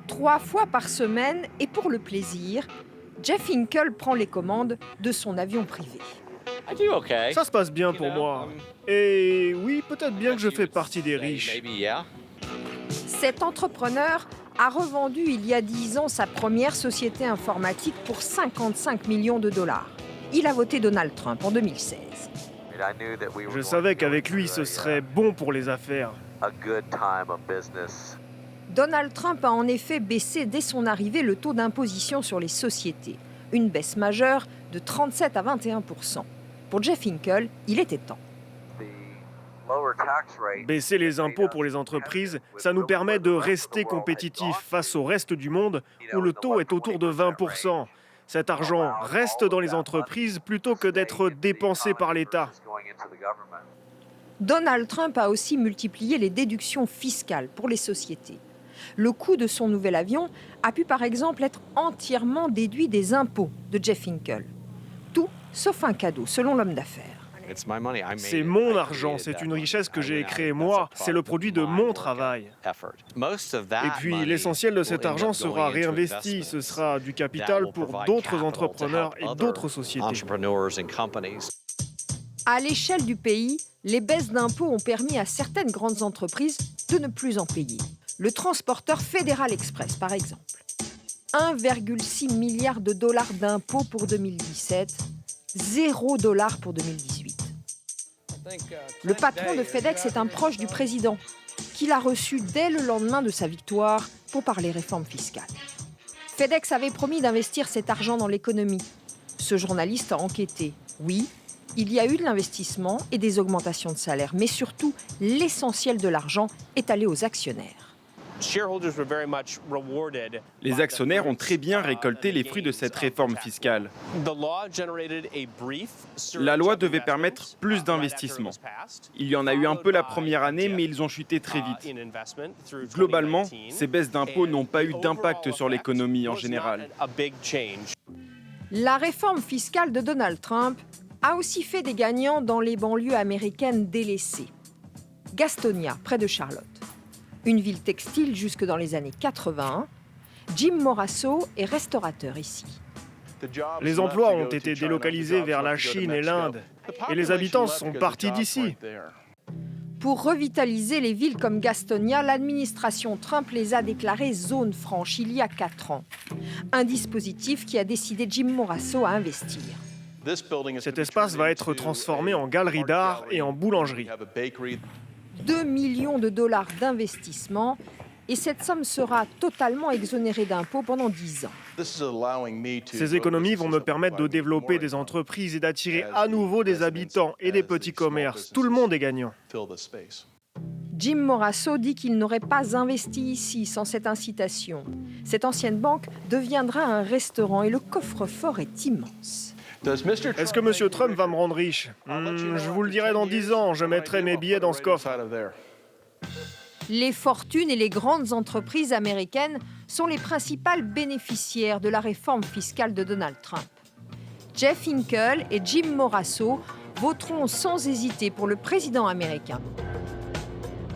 3 fois par semaine et pour le plaisir, Jeff Hinkle prend les commandes de son avion privé. Ça se passe bien pour moi. Et oui, peut-être bien que je fais partie des riches. Cet entrepreneur a revendu il y a 10 ans sa première société informatique pour 55 millions de dollars. Il a voté Donald Trump en 2016. Je savais qu'avec lui, ce serait bon pour les affaires. Donald Trump a en effet baissé dès son arrivée le taux d'imposition sur les sociétés. Une baisse majeure de 37 à 21%. Pour Jeff Hinkle, il était temps. Baisser les impôts pour les entreprises, ça nous permet de rester compétitifs face au reste du monde où le taux est autour de 20%. Cet argent reste dans les entreprises plutôt que d'être dépensé par l'État. Donald Trump a aussi multiplié les déductions fiscales pour les sociétés. Le coût de son nouvel avion a pu par exemple être entièrement déduit des impôts de Jeff Hinkle. Tout sauf un cadeau, selon l'homme d'affaires. C'est mon argent, c'est une richesse que j'ai créée moi, c'est le produit de mon travail. Et puis l'essentiel de cet argent sera réinvesti, ce sera du capital pour d'autres entrepreneurs et d'autres sociétés. À l'échelle du pays, les baisses d'impôts ont permis à certaines grandes entreprises de ne plus en payer. Le transporteur Federal Express, par exemple. 1,6 milliard de dollars d'impôts pour 2017, $0 pour 2018. Le patron de FedEx est un proche du président, qu'il a reçu dès le lendemain de sa victoire pour parler réforme fiscale. FedEx avait promis d'investir cet argent dans l'économie. Ce journaliste a enquêté. Oui, il y a eu de l'investissement et des augmentations de salaire, mais surtout, l'essentiel de l'argent est allé aux actionnaires. Les actionnaires ont très bien récolté les fruits de cette réforme fiscale. La loi devait permettre plus d'investissements. Il y en a eu un peu la première année, mais ils ont chuté très vite. Globalement, ces baisses d'impôts n'ont pas eu d'impact sur l'économie en général. La réforme fiscale de Donald Trump a aussi fait des gagnants dans les banlieues américaines délaissées. Gastonia, près de Charlotte. Une ville textile jusque dans les années 80. Jim Morasso est restaurateur ici. Les emplois ont été délocalisés vers la Chine et l'Inde, et les habitants sont partis d'ici. Pour revitaliser les villes comme Gastonia, l'administration Trump les a déclarées zones franches il y a 4 ans. Un dispositif qui a décidé Jim Morasso à investir. Cet espace va être transformé en galerie d'art et en boulangerie. 2 millions de dollars d'investissement et cette somme sera totalement exonérée d'impôts pendant 10 ans. Ces économies vont me permettre de développer des entreprises et d'attirer à nouveau des habitants et des petits commerces. Tout le monde est gagnant. Jim Morasso dit qu'il n'aurait pas investi ici sans cette incitation. Cette ancienne banque deviendra un restaurant et le coffre-fort est immense. Est-ce que M. Trump va me rendre riche ? Je vous le dirai dans 10 ans, je mettrai mes billets dans ce coffre. Les fortunes et les grandes entreprises américaines sont les principales bénéficiaires de la réforme fiscale de Donald Trump. Jeff Hinkle et Jim Morasso voteront sans hésiter pour le président américain.